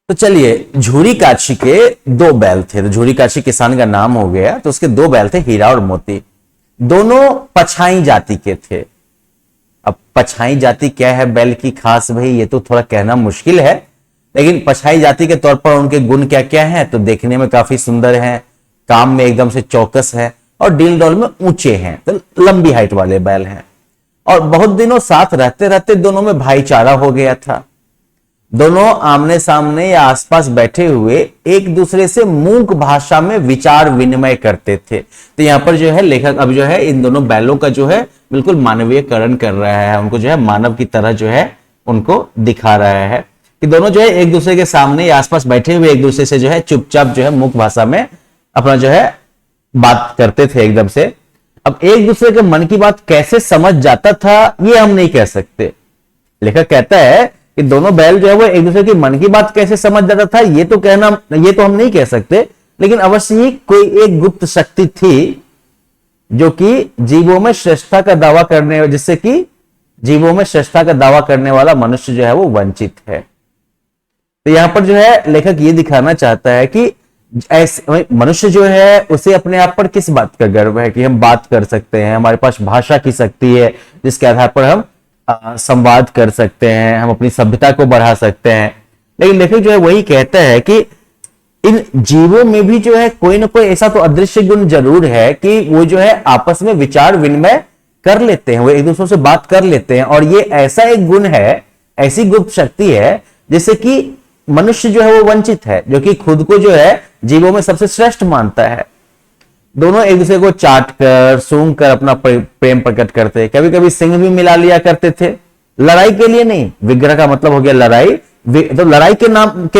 तो चलिए, झूरी काछी के दो बैल थे। तो झूरी काछी किसान का नाम हो गया, तो उसके दो बैल थे, हीरा और मोती। दोनों पछाई जाति के थे। अब पछाई जाति क्या है बैल की खास, भाई ये तो थोड़ा कहना मुश्किल है, लेकिन पछाई जाति के तौर पर उनके गुण क्या क्या हैं, तो देखने में काफी सुंदर हैं, काम में एकदम से चौकस है और डील डॉल में ऊंचे हैं, तो लंबी हाइट वाले बैल हैं। और बहुत दिनों साथ रहते रहते दोनों में भाईचारा हो गया था। दोनों आमने सामने या आसपास बैठे हुए एक दूसरे से मूक भाषा में विचार विनिमय करते थे। तो यहां पर जो है लेखक अब जो है इन दोनों बैलों का जो है बिल्कुल मानवीयकरण कर रहा है, उनको जो है मानव की तरह जो है उनको दिखा रहा है कि दोनों जो है एक दूसरे के सामने या आसपास बैठे हुए एक दूसरे से जो है चुपचाप जो है मूक भाषा में अपना जो है बात करते थे एकदम से। अब एक दूसरे के मन की बात कैसे समझ जाता था ये हम नहीं कह सकते। लेखक कहता है कि दोनों बैल जो है वो एक दूसरे की मन की बात कैसे समझ जाता था ये तो हम नहीं कह सकते, लेकिन अवश्य ही कोई एक गुप्त शक्ति थी जो कि जीवों में श्रेष्ठता का दावा करने, जिससे कि जीवों में श्रेष्ठता का दावा करने वाला मनुष्य जो है वो वंचित है। तो यहां पर जो है लेखक ये दिखाना चाहता है कि ऐसे मनुष्य जो है उसे अपने आप पर किस बात का गर्व है कि हम बात कर सकते हैं, हमारे पास भाषा की शक्ति है जिसके आधार पर हम संवाद कर सकते हैं, हम अपनी सभ्यता को बढ़ा सकते हैं। लेकिन लेखक जो है वही कहता है कि इन जीवों में भी जो है कोई ना कोई ऐसा तो अदृश्य गुण जरूर है कि वो जो है आपस में विचार विनिमय कर लेते हैं, वो एक दूसरे से बात कर लेते हैं। और ये ऐसा एक गुण है, ऐसी गुप्त शक्ति है जिससे कि मनुष्य जो है वो वंचित है, जो कि खुद को जो है जीवों में सबसे श्रेष्ठ मानता है। दोनों एक दूसरे को चाट कर सूंघ कर अपना प्रेम प्रकट करते, कभी कभी सिंह भी मिला लिया करते थे। लड़ाई के लिए नहीं, विग्रह का मतलब हो गया लड़ाई, तो लड़ाई के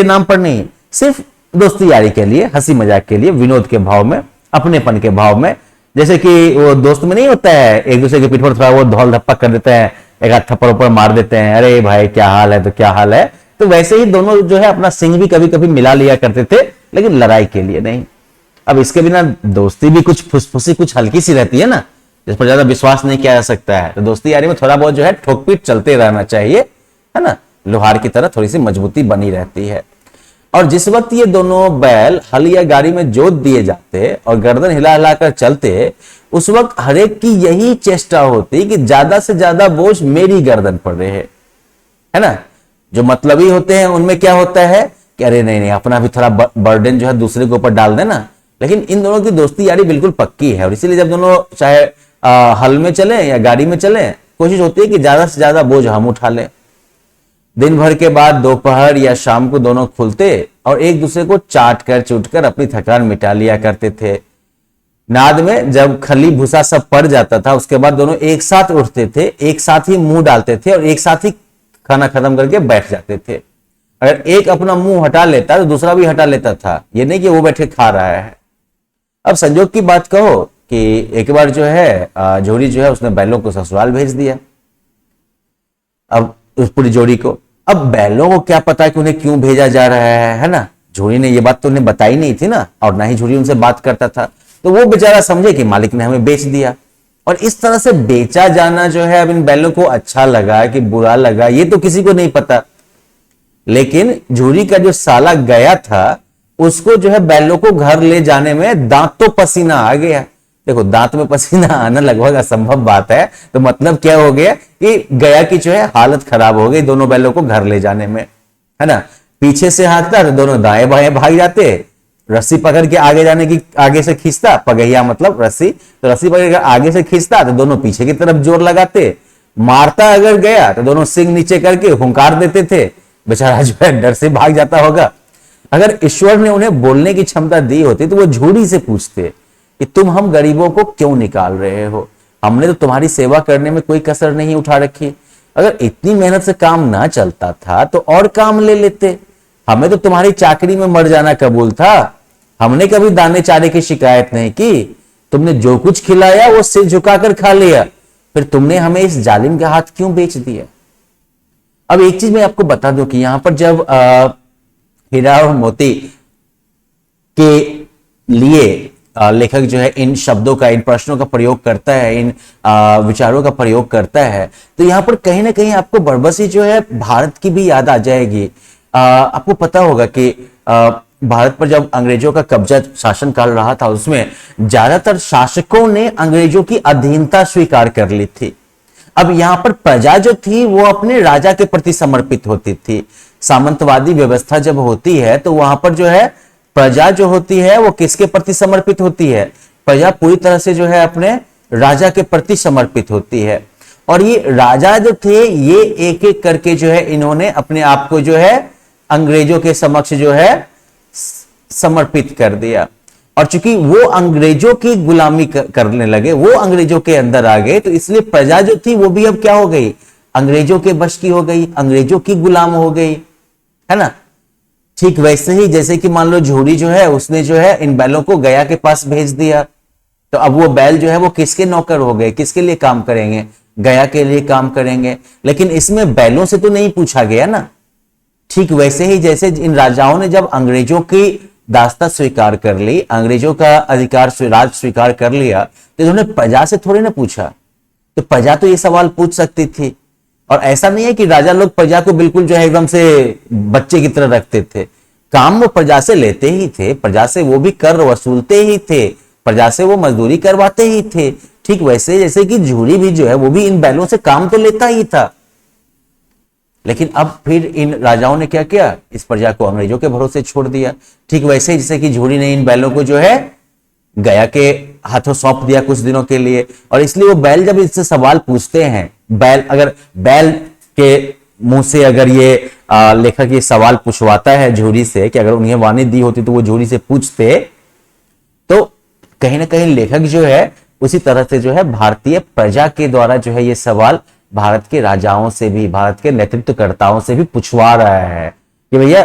नाम पर नहीं, सिर्फ दोस्ती यारी के लिए, हंसी मजाक के लिए, विनोद के भाव में, अपनेपन के भाव में। जैसे कि वो दोस्त में नहीं होता है एक दूसरे के पीठ पर थोड़ा वो धौल धप्पा कर देते हैं, एक हाथ थप्पड़ ऊपर मार देते हैं, अरे भाई क्या हाल है, तो क्या हाल है। तो वैसे ही दोनों जो है अपना सिंह भी कभी कभी मिला लिया करते थे, लेकिन लड़ाई के लिए नहीं। अब इसके बिना दोस्ती भी कुछ फुसफुसी, कुछ हल्की सी रहती है ना, जिस पर ज्यादा विश्वास नहीं किया जा सकता है। तो दोस्ती यारी में थोड़ा बहुत जो है ठोक-पीट चलते रहना चाहिए, है ना, लोहार की तरह थोड़ी सी मजबूती बनी रहती है। और जिस वक्त ये दोनों बैल हल या गाड़ी में जोत दिए जाते और गर्दन हिला हिलाकर चलते, उस वक्त हरेक की यही चेष्टा होती कि ज्यादा से ज्यादा बोझ मेरी गर्दन पर रहे, है ना। जो मतलबी होते हैं उनमें क्या होता है कि अरे नहीं नहीं अपना भी थोड़ा बर्डन जो है दूसरे के ऊपर डाल देना। लेकिन इन दोनों की दोस्ती यारी बिल्कुल पक्की है, और इसीलिए जब दोनों चाहे हल में चले या गाड़ी में चले, कोशिश होती है कि ज्यादा से ज्यादा बोझ हम उठा लें। दिन भर के बाद दोपहर या शाम को दोनों खुलते और एक दूसरे को चाट कर चूट कर अपनी थकान मिटा लिया करते थे। नाद में जब खली भूसा सब पड़ जाता था, उसके बाद दोनों एक साथ उठते थे, एक साथ ही मुंह डालते थे और एक साथ ही खाना खत्म करके बैठ जाते थे। अगर एक अपना मुंह हटा लेता तो दूसरा भी हटा लेता था, ये नहीं कि वो बैठे खा रहा है। अब संजोग की बात कहो कि एक बार जो है जोड़ी जो है उसने बैलों को ससुराल भेज दिया, अब उस पूरी जोड़ी को। अब बैलों को क्या पता कि उन्हें क्यों भेजा जा रहा है ना। जोड़ी ने ये बात तो उन्हें बताई नहीं थी ना, और ना ही जोड़ी उनसे बात करता था। तो वो बेचारा समझे कि मालिक ने हमें बेच दिया, और इस तरह से बेचा जाना जो है अब इन बैलों को अच्छा लगा कि बुरा लगा ये तो किसी को नहीं पता। लेकिन झूरी का जो साला गया था उसको जो है बैलों को घर ले जाने में दांतों पसीना आ गया। देखो, दांत में पसीना आना लगभग असंभव बात है, तो मतलब क्या हो गया कि गया की जो है हालत खराब हो गई दोनों बैलों को घर ले जाने में, है ना। पीछे से हाँकता तो दोनों दाएं बाएं भाग जाते, रस्सी पकड़ के आगे जाने की आगे से खींचता, पगहिया मतलब रस्सी, तो रस्सी पकड़ के आगे से खींचता तो दोनों पीछे की तरफ जोर लगाते। मारता अगर गया तो दोनों सिंग नीचे करके हुंकार देते थे, बेचारा जो है डर से भाग जाता होगा। अगर ईश्वर ने उन्हें बोलने की क्षमता दी होती तो वो झूठी से पूछते कि तुम हम गरीबों को क्यों निकाल रहे हो, हमने तो तुम्हारी सेवा करने में कोई कसर नहीं उठा रखी। अगर इतनी मेहनत से काम ना चलता था तो और काम ले लेते, हमें तो तुम्हारी चाकरी में मर जाना कबूल था, हमने कभी दाने चारे की शिकायत नहीं की। तुमने जो कुछ खिलाया वो सिर झुकाकर खा लिया, फिर तुमने हमें इस जालिम के हाथ क्यों बेच दिया। अब एक चीज मैं आपको बता दूं कि यहां पर जब हीरा और मोती के लिए लेखक जो है इन शब्दों का, इन प्रश्नों का प्रयोग करता है, इन विचारों का प्रयोग करता है, तो यहां पर कहीं ना कहीं आपको बरबसी जो है भारत की भी याद आ जाएगी। आपको पता होगा कि भारत पर जब अंग्रेजों का कब्जा शासन काल रहा था, उसमें ज्यादातर शासकों ने अंग्रेजों की अधीनता स्वीकार कर ली थी। अब यहां पर प्रजा जो थी वो अपने राजा के प्रति समर्पित होती थी। सामंतवादी व्यवस्था जब होती है तो वहां पर जो है प्रजा जो होती है वो किसके प्रति समर्पित होती है? प्रजा पूरी तरह से जो है अपने राजा के प्रति समर्पित होती है। और ये राजा जो थे ये एक एक करके जो है इन्होंने अपने आप को जो है अंग्रेजों के समक्ष जो है समर्पित कर दिया। और चूंकि वो अंग्रेजों की गुलामी करने लगे, वो अंग्रेजों के अंदर आ गए, तो इसलिए प्रजा जो थी वो भी अब क्या हो गई? अंग्रेजों के वश की हो गई, अंग्रेजों की गुलाम हो गई, है ना। ठीक वैसे ही जैसे कि मान लो झूरी जो है उसने जो है इन बैलों को गया के पास भेज दिया, तो अब वो बैल जो है वो किसके नौकर हो गए? किसके लिए काम करेंगे? गया के लिए काम करेंगे। लेकिन इसमें बैलों से तो नहीं पूछा गया ना। ठीक वैसे ही जैसे इन राजाओं ने जब अंग्रेजों की दास्ता स्वीकार कर ली, अंग्रेजों का अधिकार राज स्वीकार कर लिया, तो इन्होंने प्रजा से थोड़ी ना पूछा। तो प्रजा तो ये सवाल पूछ सकती थी। और ऐसा नहीं है कि राजा लोग प्रजा को बिल्कुल जो है एकदम से बच्चे की तरह रखते थे। काम वो प्रजा से लेते ही थे, प्रजा से वो भी कर वसूलते ही थे, प्रजा से वो मजदूरी करवाते ही थे। ठीक वैसे जैसे कि झूरी भी जो है वो भी इन बैलों से काम तो लेता ही था। लेकिन अब फिर इन राजाओं ने क्या किया? इस प्रजा को अंग्रेजों के भरोसे छोड़ दिया। ठीक वैसे जैसे कि झूरी ने इन बैलों को जो है गया के हाथों सौंप दिया कुछ दिनों के लिए। और इसलिए वो बैल जब इससे सवाल पूछते हैं, बैल के मुंह से अगर ये लेखक ये सवाल पूछवाता है झूरी से कि अगर उन्हें वाणी दी होती तो वो झूरी से पूछते, तो कहीं ना कहीं लेखक जो है उसी तरह से जो है भारतीय प्रजा के द्वारा जो है ये सवाल भारत के राजाओं से भी, भारत के नेतृत्वकर्ताओं से भी पूछवा रहा है कि भैया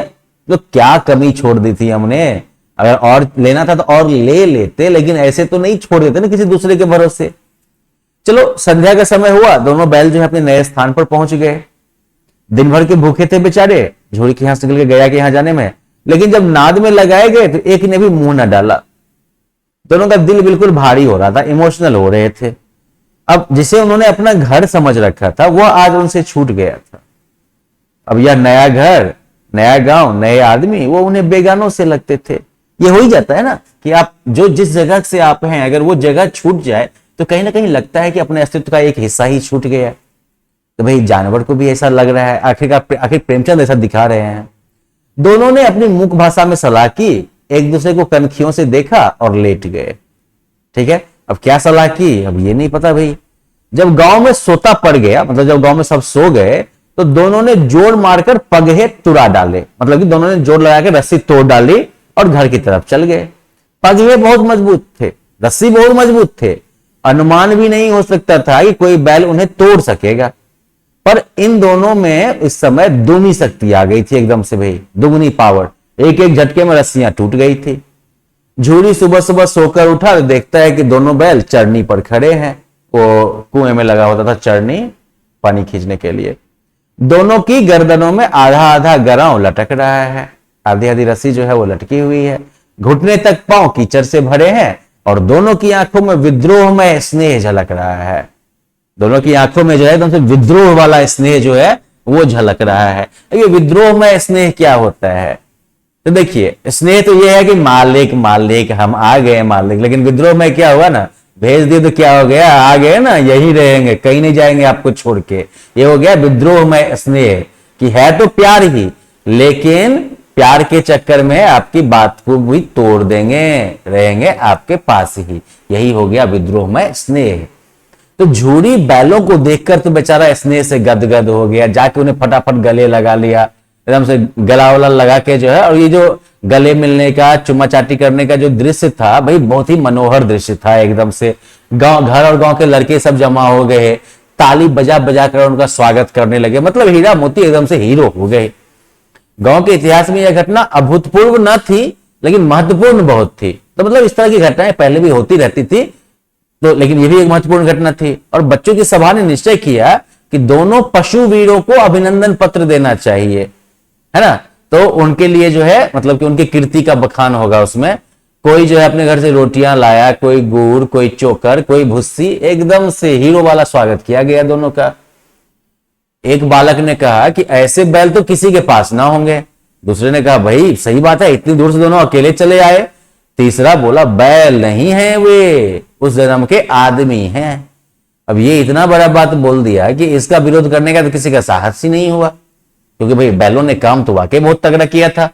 तो क्या कमी छोड़ दी थी हमने, अगर और लेना था तो और ले लेते, लेकिन ऐसे तो नहीं छोड़ देते ना किसी दूसरे के भरोसे। चलो संध्या का समय हुआ, दोनों बैल जो है अपने नए स्थान पर पहुंच गए। दिन भर के भूखे थे बेचारे, झोड़ी के यहां से निकल के गया के यहां जाने में, लेकिन जब नाद में लगाए गए तो एक ने भी मुंह न डाला। दोनों का दिल बिल्कुल भारी हो रहा था, इमोशनल हो रहे थे। अब जिसे उन्होंने अपना घर समझ रखा था वो आज उनसे छूट गया था। अब यह नया घर, नया गांव, नए आदमी, वो उन्हें बेगानों से लगते थे। ये हो ही जाता है ना कि आप जो जिस जगह से आप हैं, अगर वो जगह छूट जाए तो कहीं ना कहीं लगता है कि अपने अस्तित्व का एक हिस्सा ही छूट गया। तो भाई जानवर को भी ऐसा लग रहा है। आखिर प्रेमचंद ऐसा दिखा रहे हैं। दोनों ने अपनी मुख भाषा में सलाह की, एक दूसरे को कनखियों से देखा और लेट गए। ठीक है, अब क्या सलाह की अब ये नहीं पता भाई। जब गांव में सोता पड़ गया, मतलब जब गांव में सब सो गए, तो दोनों ने जोर मारकर पगहे तुरा डाले, मतलब कि दोनों ने जोर लगा के रस्सी तोड़ डाली और घर की तरफ चल गए। पगहे बहुत मजबूत थे, रस्सी बहुत मजबूत थे, अनुमान भी नहीं हो सकता था कि कोई बैल उन्हें तोड़ सकेगा। पर इन दोनों में इस समय दुगनी शक्ति आ गई थी, एकदम से भाई दुगनी पावर। एक एक झटके में रस्सियां टूट गई थी। झूरी सुबह सुबह सोकर उठा तो देखता है कि दोनों बैल चरनी पर खड़े हैं। वो कुएं में लगा होता था चरनी पानी खींचने के लिए। दोनों की गर्दनों में आधा आधा गराव लटक रहा है, आधी आधी रस्सी जो है वो लटकी हुई है। घुटने तक पांव कीचड़ से भरे हैं और दोनों की आंखों में विद्रोह में स्नेह झलक रहा है। दोनों की आंखों में जो है एकदम से विद्रोह वाला स्नेह जो है वो झलक रहा है। ये विद्रोह में स्नेह क्या होता है? तो देखिए, स्नेह तो ये है कि मालिक मालिक हम आ गए मालिक, लेकिन विद्रोह में क्या हुआ ना, भेज दिए तो क्या हो गया, आ गए ना, यही रहेंगे, कहीं नहीं जाएंगे आपको छोड़ के। ये हो गया विद्रोह में स्नेह, कि है तो प्यार ही, लेकिन प्यार के चक्कर में आपकी बात को भी तोड़ देंगे, रहेंगे आपके पास ही। यही हो गया विद्रोह में स्नेह। तो झूरी बैलों को देखकर तो बेचारा स्नेह से गदगद हो गया, जाके उन्हें फटाफट गले लगा लिया, एकदम से गला वला लगा के जो है। और ये जो गले मिलने का, चुम्मा चाटी करने का जो दृश्य था भाई, बहुत ही मनोहर दृश्य था एकदम से। गांव, घर और गांव के लड़के सब जमा हो गए, ताली बजा बजा कर उनका स्वागत करने लगे। मतलब हीरा मोती एकदम से हीरो हो गए। गांव के इतिहास में यह घटना अभूतपूर्व न थी, लेकिन महत्वपूर्ण बहुत थी। तो मतलब इस तरह की घटनाएं पहले भी होती रहती थी, तो लेकिन ये भी एक महत्वपूर्ण घटना थी। और बच्चों की सभा ने निश्चय किया कि दोनों पशु वीरों को अभिनंदन पत्र देना चाहिए, है ना। तो उनके लिए जो है मतलब कि उनकी कीर्ति का बखान होगा उसमें। कोई जो है अपने घर से रोटियां लाया, कोई गुड़, कोई चोकर, कोई भुस्सी, एकदम से हीरो वाला स्वागत किया गया दोनों का। एक बालक ने कहा कि ऐसे बैल तो किसी के पास ना होंगे, दूसरे ने कहा भाई सही बात है, इतनी दूर से दोनों अकेले चले आए। तीसरा बोला बैल नहीं है, वे उस जन्म के आदमी हैं। अब ये इतना बड़ा बात बोल दिया कि इसका विरोध करने का तो किसी का साहस ही नहीं हुआ, क्योंकि भाई बैलों ने काम तो वाकई बहुत तगड़ा किया था।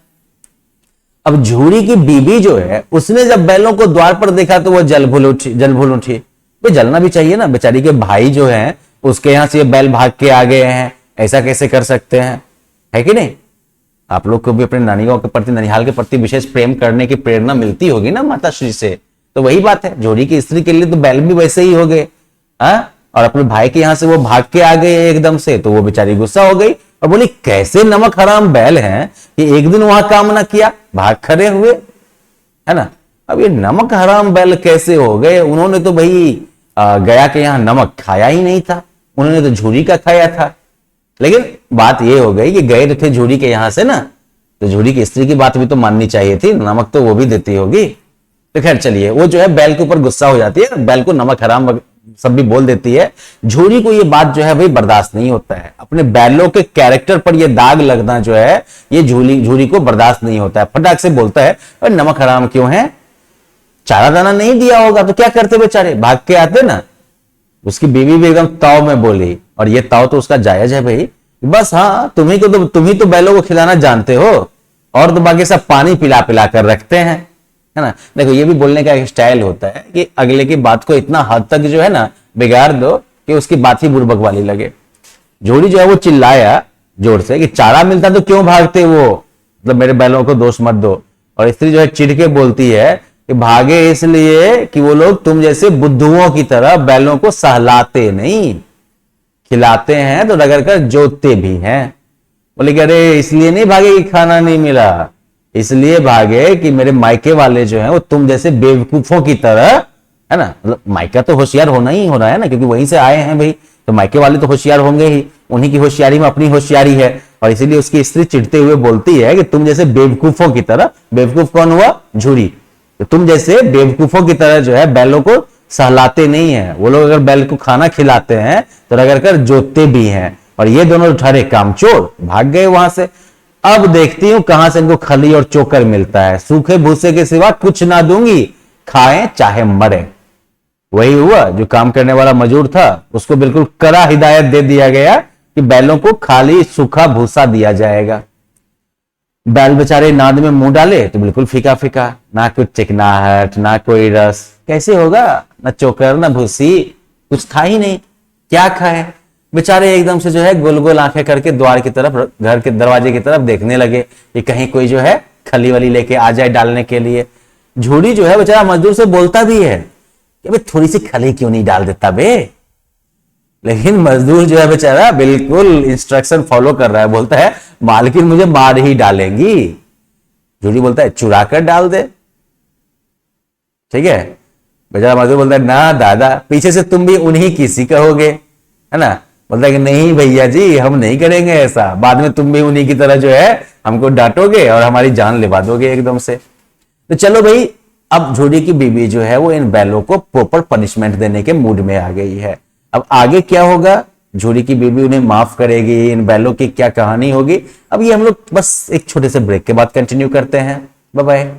अब झूरी की बीबी जो है उसने जब बैलों को द्वार पर देखा तो वो जल भूल उठी। भाई जलना भी चाहिए ना, बेचारी के भाई जो है उसके यहां से ये बैल भाग के आ गए हैं, ऐसा कैसे कर सकते हैं, है कि नहीं। आप लोग को भी अपने नानियों के प्रति, ननिहाल के प्रति विशेष प्रेम करने की प्रेरणा मिलती होगी ना माता श्री से। तो वही बात है, जोड़ी की स्त्री के लिए तो बैल भी वैसे ही हो गए। और अपने भाई के यहां से वो भाग के आ गए एकदम से, तो वो बेचारी गुस्सा हो गई और बोली कैसे नमक हराम बैल हैं कि एक दिन वहां काम ना किया, भाग खड़े हुए, है ना। अब ये नमक हराम बैल कैसे हो गए, उन्होंने तो भाई गया के यहां नमक खाया ही नहीं था, उन्होंने तो झूरी का खाया था। लेकिन बात ये हो गई कि गए तो थे झूरी के यहां से ना, तो झूरी की स्त्री की बात भी तो माननी चाहिए थी, नमक तो वो भी देती होगी। तो खैर चलिए, वो जो है बैल के ऊपर गुस्सा हो जाती है, बैल को नमक हराम सब भी बोल देती है। झूरी को ये बात जो है भाई बर्दाश्त नहीं होता है, अपने बैलों के कैरेक्टर पर ये दाग लगना जो है ये झूरी को बर्दाश्त नहीं होता है। फटाक से बोलता है अरे नमक हराम क्यों है, चारा दाना नहीं दिया होगा तो क्या करते बेचारे, भाग के आते ना। उसकी बीवी भी एकदम ताव में बोली, और ये ताव तो उसका जायज है भाई, बस हाँ तुम ही तो बैलों को खिलाना जानते हो, और तो बाकी सब पानी पिला पिला कर रखते हैं, है ना। देखो ये भी बोलने का एक स्टाइल होता है कि अगले की बात को इतना हद तक जो है ना बिगाड़ दो कि उसकी बात ही बुड़बक वाली लगे। जोड़ी जो है वो चिल्लाया जोर से कि चारा मिलता तो क्यों भागते, वो मतलब मेरे बैलों को दोष मत दो। और स्त्री जो है चिढ़ के बोलती है कि भागे इसलिए कि वो लोग तुम जैसे बुद्धुओं की तरह बैलों को सहलाते नहीं, खिलाते हैं तो रगड़ कर जोतते भी हैं। बोले कि अरे इसलिए नहीं भागे कि खाना नहीं मिला, इसलिए भागे कि मेरे मायके वाले जो हैं वो तुम जैसे बेवकूफों की तरह, है ना। मतलब मायका तो होशियार होना ही हो रहा है ना, क्योंकि वहीं से आए हैं भाई, तो मायके वाले तो होशियार होंगे ही, उन्हीं की होशियारी में अपनी होशियारी है। और इसीलिए उसकी स्त्री चिढ़ते हुए बोलती है कि तुम जैसे बेवकूफों की तरह, बेवकूफ कौन हुआ, झूरी, तो तुम जैसे बेवकूफों की तरह जो है बैलों को सहलाते नहीं है। वो लोग अगर बैल को खाना खिलाते हैं तो रगड़ कर जोतते भी हैं, और ये दोनों ठहरे कामचोर, भाग गए वहां से। अब देखती हूं कहां से इनको खली और चोकर मिलता है, सूखे भूसे के सिवा कुछ ना दूंगी, खाएं चाहे मरे। वही हुआ, जो काम करने वाला मजदूर था उसको बिल्कुल कड़ा हिदायत दे दिया गया कि बैलों को खाली सूखा भूसा दिया जाएगा। बैल बेचारे नाद में मुंह डाले तो बिल्कुल फीका फीका, ना कुछ चिकनाहट ना कोई रस, कैसे होगा, ना चोकर ना भूसी, कुछ था ही नहीं, क्या खाए। बेचारे एकदम से जो है गोल गोल आंखें करके द्वार की तरफ, घर के दरवाजे की तरफ देखने लगे कि कहीं कोई जो है खली वाली लेके आ जाए डालने के लिए। झूड़ी जो है बेचारा मजदूर से बोलता भी है कि भाई थोड़ी सी खली क्यों नहीं डाल देता बे, लेकिन मजदूर जो है बेचारा बिल्कुल इंस्ट्रक्शन फॉलो कर रहा है, बोलता है मालकिन मुझे मार ही डालेंगी। झूठी बोलता है चुरा कर डाल दे, ठीक है। बेचारा मजदूर बोलता है ना दादा, पीछे से तुम भी उन्हीं किसी कहोगे, है ना। बोलता है कि नहीं भैया जी हम नहीं करेंगे ऐसा, बाद में तुम भी उन्हीं की तरह जो है हमको डांटोगे और हमारी जान लेवा दोगे एकदम से। तो चलो भाई, अब झूठी की बीवी जो है वो इन बैलों को प्रॉपर पनिशमेंट देने के मूड में आ गई है। अब आगे क्या होगा, झूठी की बीवी उन्हें माफ करेगी, इन बैलों की क्या कहानी होगी, अब ये हम लोग बस एक छोटे से ब्रेक के बाद कंटिन्यू करते हैं। Bye bye.